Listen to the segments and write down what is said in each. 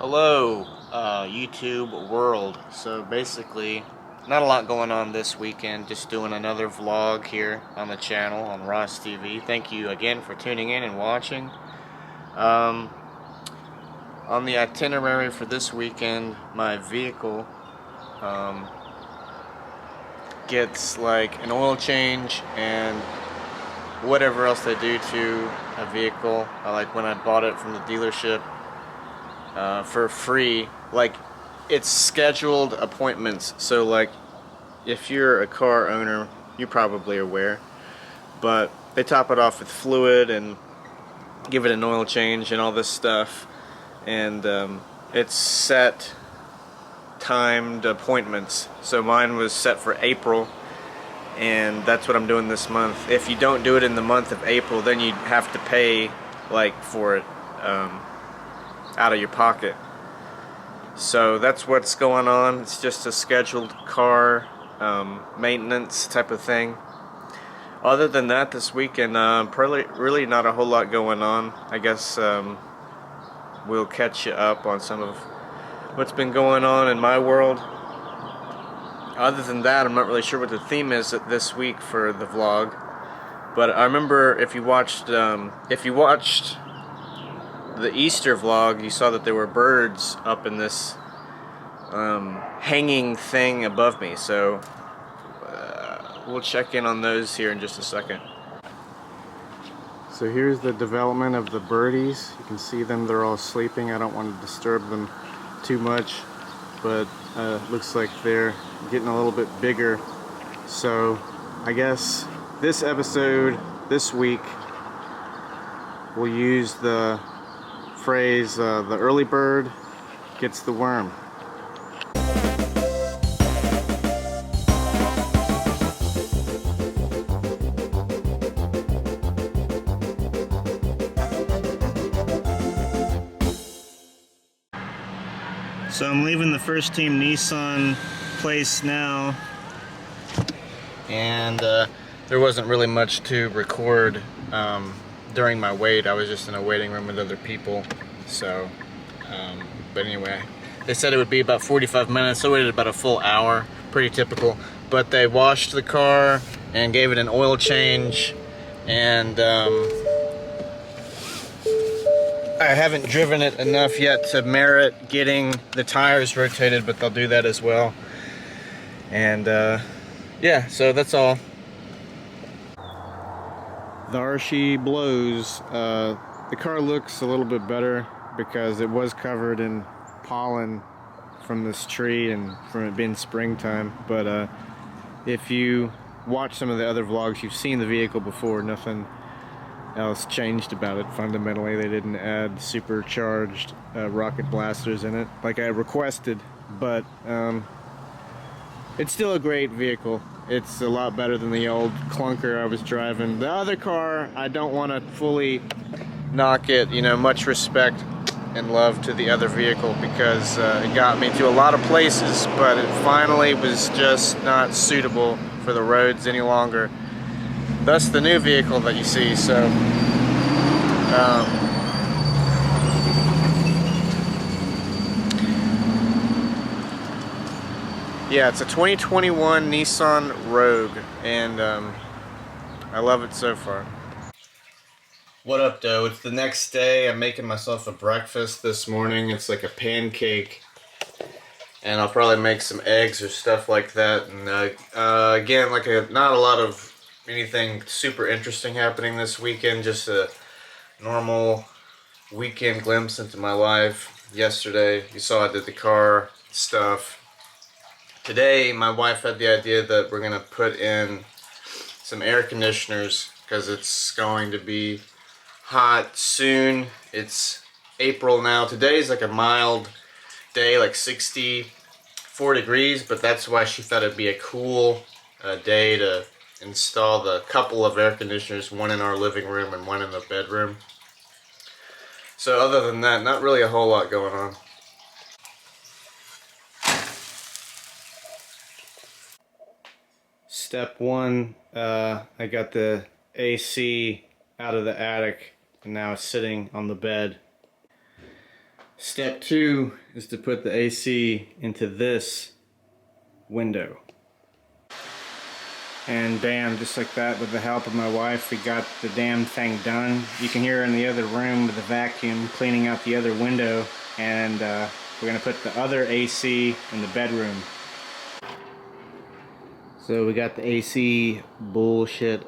Hello, YouTube world. So basically, not a lot going on this weekend. Just doing another vlog here on the channel on Ross TV. Thank you again for tuning in and watching. Um, on the itinerary for this weekend, my vehicle gets like an oil change and whatever else they do to a vehicle. Like when I bought it from the dealership. For free. Like, it's scheduled appointments, so like if you're a car owner, you're probably aware, but they top it off with fluid and give it an oil change and all this stuff, and it's set timed appointments. So mine was set for April, and that's what I'm doing this month. If you don't do it in the month of April, then you have to pay like for it out of your pocket. So that's what's going on. It's just a scheduled car maintenance type of thing. Other than that, this weekend, probably really not a whole lot going on. I guess we'll catch you up on some of what's been going on in my world. Other than that, I'm not really sure what the theme is this week for the vlog. But I remember if you watched the Easter vlog, you saw that there were birds up in this hanging thing above me, so we'll check in on those here in just a second. So here's the development of the birdies. You can see them, they're all sleeping. I don't want to disturb them too much, but looks like they're getting a little bit bigger. So I guess this episode, this week, we'll use the phrase, the early bird gets the worm. So I'm leaving the first team Nissan place now, and there wasn't really much to record during my wait. I was just in a waiting room with other people. So, but anyway, they said it would be about 45 minutes. So I waited about a full hour, pretty typical. But they washed the car and gave it an oil change, and I haven't driven it enough yet to merit getting the tires rotated, but they'll do that as well. And yeah, so that's all. The Archie blows. The car looks a little bit better because it was covered in pollen from this tree and from it being springtime. But if you watch some of the other vlogs, you've seen the vehicle before. Nothing else changed about it fundamentally. They didn't add supercharged rocket blasters in it like I requested, but it's still a great vehicle. It's a lot better than the old clunker I was driving. The other car, I don't want to fully knock it, you know, much respect and love to the other vehicle because it got me to a lot of places, but it finally was just not suitable for the roads any longer. That's the new vehicle that you see. So yeah, it's a 2021 Nissan Rogue, and I love it so far. What up, though? It's the next day. I'm making myself a breakfast this morning. It's like a pancake, and I'll probably make some eggs or stuff like that. And again, like not a lot of anything super interesting happening this weekend. Just a normal weekend glimpse into my life. Yesterday, you saw I did the car stuff. Today, my wife had the idea that we're gonna put in some air conditioners because it's going to be hot soon. It's April now. Today's like a mild day, like 64 degrees, but that's why she thought it'd be a cool day to install the couple of air conditioners, one in our living room and one in the bedroom. So other than that, not really a whole lot going on. Step one, I got the AC out of the attic and now it's sitting on the bed. Step 2 is to put the AC into this window. And bam, just like that, with the help of my wife, we got the damn thing done. You can hear her in the other room with the vacuum cleaning out the other window, and we're gonna put the other AC in the bedroom. So we got the AC bullshit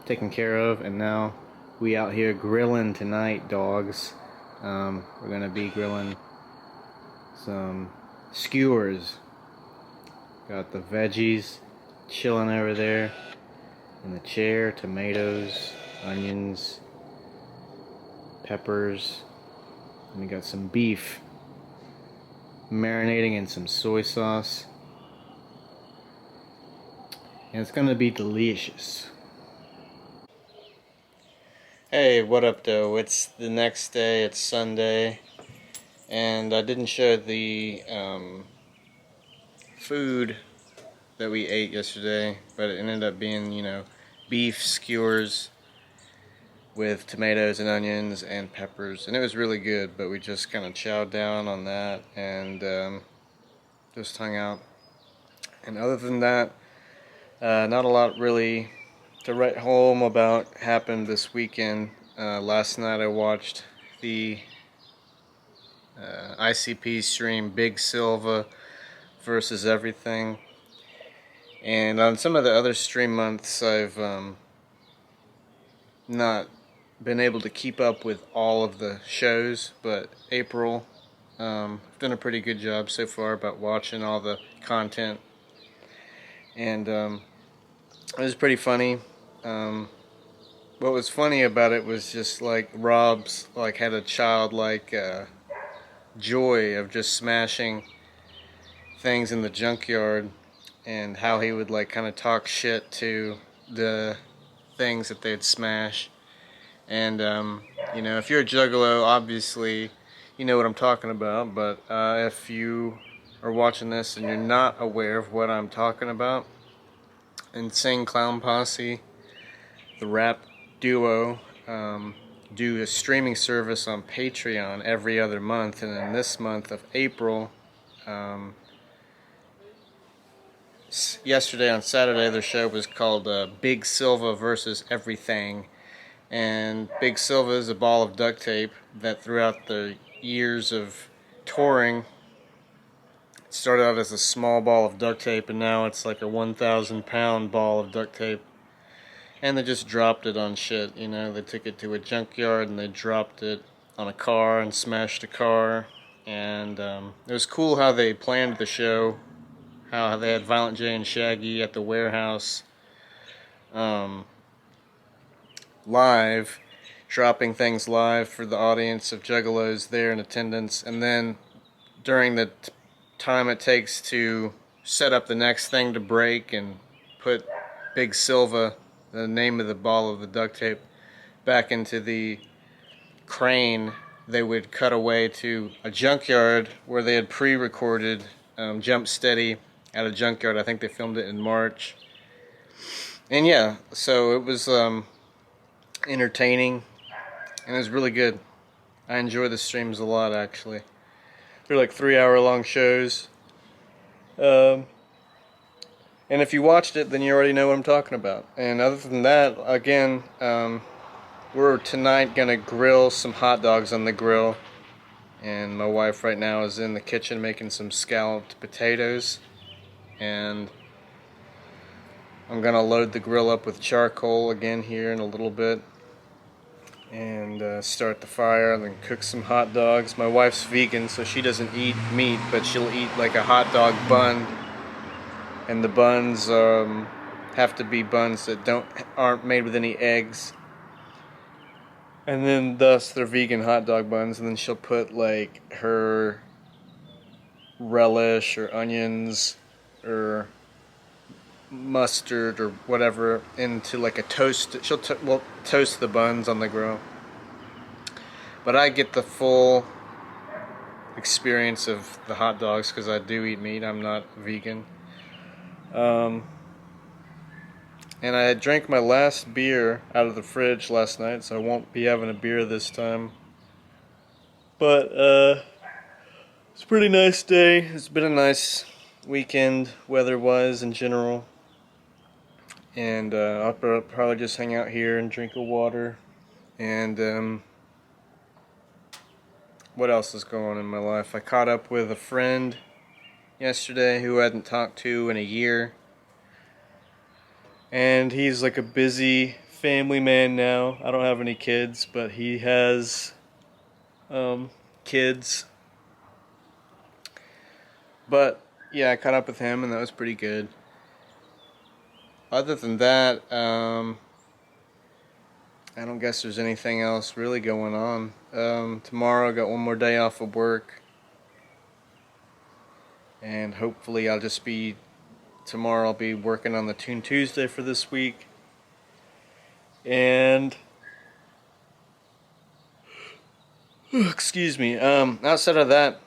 taken care of, and now we out here grilling tonight, dogs. We're gonna be grilling some skewers. Got the veggies chilling over there in the chair, tomatoes, onions, peppers, and we got some beef marinating in some soy sauce, and it's gonna be delicious. Hey, what up though? It's the next day, it's Sunday, and I didn't show the food that we ate yesterday, but it ended up being, you know, beef skewers with tomatoes and onions and peppers, and it was really good, but we just kind of chowed down on that and just hung out. And other than that, not a lot really to write home about happened this weekend. Last night I watched the ICP stream Big Silva versus everything. And on some of the other stream months, I've not been able to keep up with all of the shows, but April, I've done a pretty good job so far about watching all the content, and it was pretty funny. What was funny about it was just like Rob's like had a childlike joy of just smashing things in the junkyard, and how he would like kind of talk shit to the things that they'd smash. And you know, if you're a juggalo, obviously you know what I'm talking about, but if you are watching this and you're not aware of what I'm talking about, Insane Clown Posse, the rap duo, do a streaming service on Patreon every other month, and in this month of April, yesterday on Saturday, their show was called Big Silva versus Everything. And Big Silva is a ball of duct tape that throughout the years of touring, it started out as a small ball of duct tape, and now it's like a 1,000-pound ball of duct tape. And they just dropped it on shit, you know. They took it to a junkyard and they dropped it on a car and smashed a car. And it was cool how they planned the show, how they had Violent J and Shaggy at the warehouse live, dropping things live for the audience of juggalos there in attendance, and then during the time it takes to set up the next thing to break and put Big Silva, the name of the ball of the duct tape, back into the crane, they would cut away to a junkyard where they had pre-recorded Jump Steady at a junkyard. I think they filmed it in March. And yeah, so it was entertaining, and it was really good. I enjoy the streams a lot, actually. They're like 3-hour-long shows. And if you watched it, then you already know what I'm talking about. And other than that, again, we're tonight gonna grill some hot dogs on the grill. And my wife right now is in the kitchen making some scalloped potatoes. And I'm gonna load the grill up with charcoal again here in a little bit, and start the fire and then cook some hot dogs. My wife's vegan, so she doesn't eat meat, but she'll eat like a hot dog bun, and the buns have to be buns that aren't made with any eggs, and then thus they're vegan hot dog buns. And then she'll put like her relish or onions or mustard or whatever into like a toast. She'll toast the buns on the grill. But I get the full experience of the hot dogs because I do eat meat. I'm not vegan. And I drank my last beer out of the fridge last night, so I won't be having a beer this time. But It's a pretty nice day. It's been a nice weekend, weather-wise in general. And I'll probably just hang out here and drink a water. And what else is going on in my life? I caught up with a friend yesterday who I hadn't talked to in a year. And he's like a busy family man now. I don't have any kids, but he has kids. But yeah, I caught up with him and that was pretty good. Other than that, I don't guess there's anything else really going on. Tomorrow I got one more day off of work. And hopefully tomorrow I'll be working on the Toon Tuesday for this week. And excuse me, outside of that,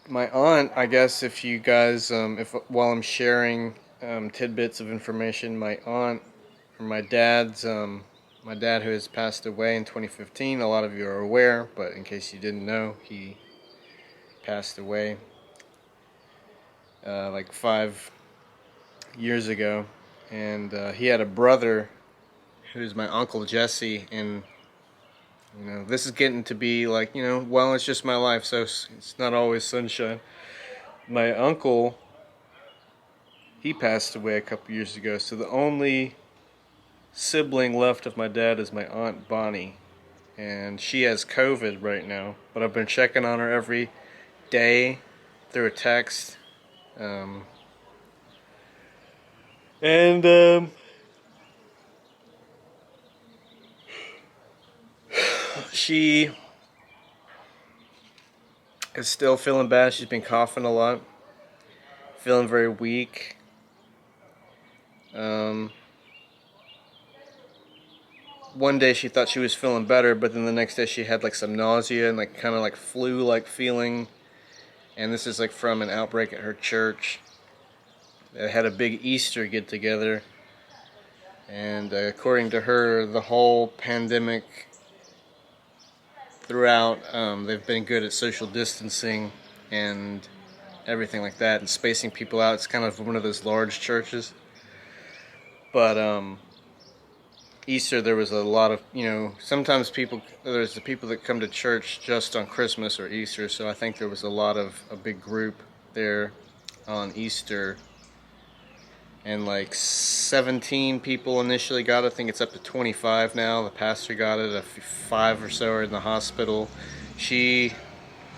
my aunt, I guess if you guys, while I'm sharing tidbits of information, my aunt, or my dad who has passed away in 2015, a lot of you are aware, but in case you didn't know, he passed away like 5 years ago, and he had a brother who's my Uncle Jesse, and this is getting to be like, well, it's just my life, so it's not always sunshine. My uncle, he passed away a couple years ago, so the only sibling left of my dad is my Aunt Bonnie, and she has COVID right now, but I've been checking on her every day through a text, and she is still feeling bad. She's been coughing a lot, feeling very weak. One day she thought she was feeling better, but then the next day she had like some nausea and like kind of like flu-like feeling. And this is like from an outbreak at her church. They had a big Easter get-together, and according to her, the whole pandemic throughout, they've been good at social distancing and everything like that, and spacing people out. It's kind of one of those large churches. But Easter, there was a lot of, sometimes there's the people that come to church just on Christmas or Easter, so I think there was a big group there on Easter, and like 17 people initially got it. I think it's up to 25 now. The pastor got it. 5 or so are in the hospital. She,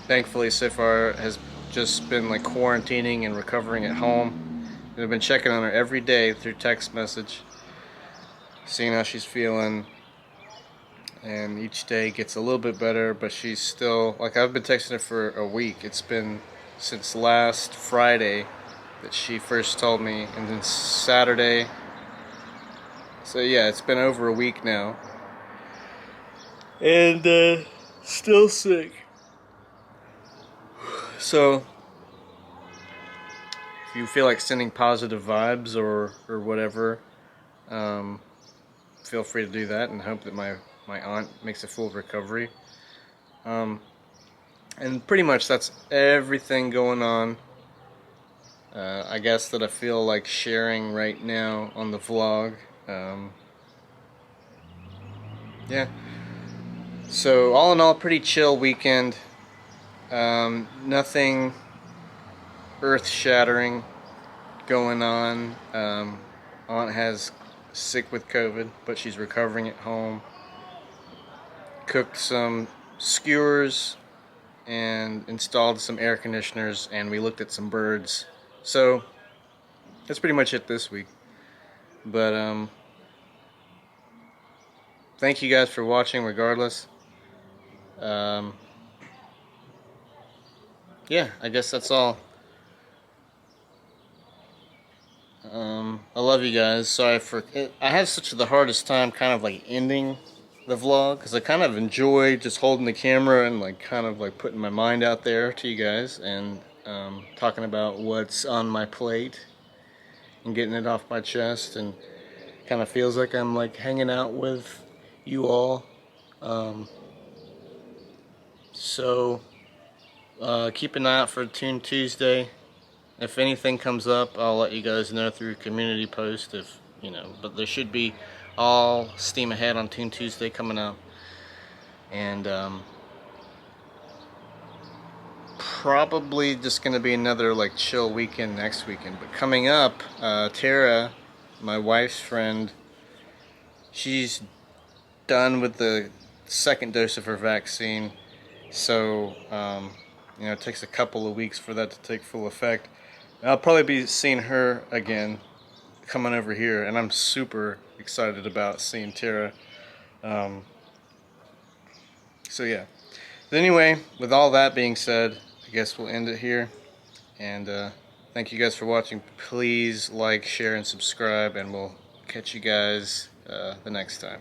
thankfully, so far has just been like quarantining and recovering at home. And I've been checking on her every day through text message, seeing how she's feeling. And each day gets a little bit better, but she's still, like, I've been texting her for a week. It's been since last Friday that she first told me, and then Saturday. So yeah, it's been over a week now. And still sick. So if you feel like sending positive vibes or whatever, feel free to do that, and hope that my aunt makes a full recovery. And pretty much that's everything going on. I guess that I feel like sharing right now on the vlog. Yeah. So all in all, pretty chill weekend. Nothing earth-shattering going on. Aunt has sick with COVID, but she's recovering at home. Cooked some skewers and installed some air conditioners, and we looked at some birds. So that's pretty much it this week. But thank you guys for watching regardless. Yeah, I guess that's all. I love you guys. Sorry for it. I have such the hardest time kind of like ending the vlog, because I kind of enjoy just holding the camera and like kind of like putting my mind out there to you guys, and talking about what's on my plate and getting it off my chest, and kind of feels like I'm like hanging out with you all. So Keep an eye out for Tune Tuesday. If anything comes up, I'll let you guys know through community post. If you know, but there should be all steam ahead on Tune Tuesday coming up, and probably just gonna be another like chill weekend next weekend. But coming up, Tara, my wife's friend, she's done with the second dose of her vaccine, so you know, it takes a couple of weeks for that to take full effect. And I'll probably be seeing her again coming over here, and I'm super excited about seeing Tara. So yeah. But anyway, with all that being said, I guess we'll end it here. And thank you guys for watching. Please like, share, and subscribe, and we'll catch you guys the next time.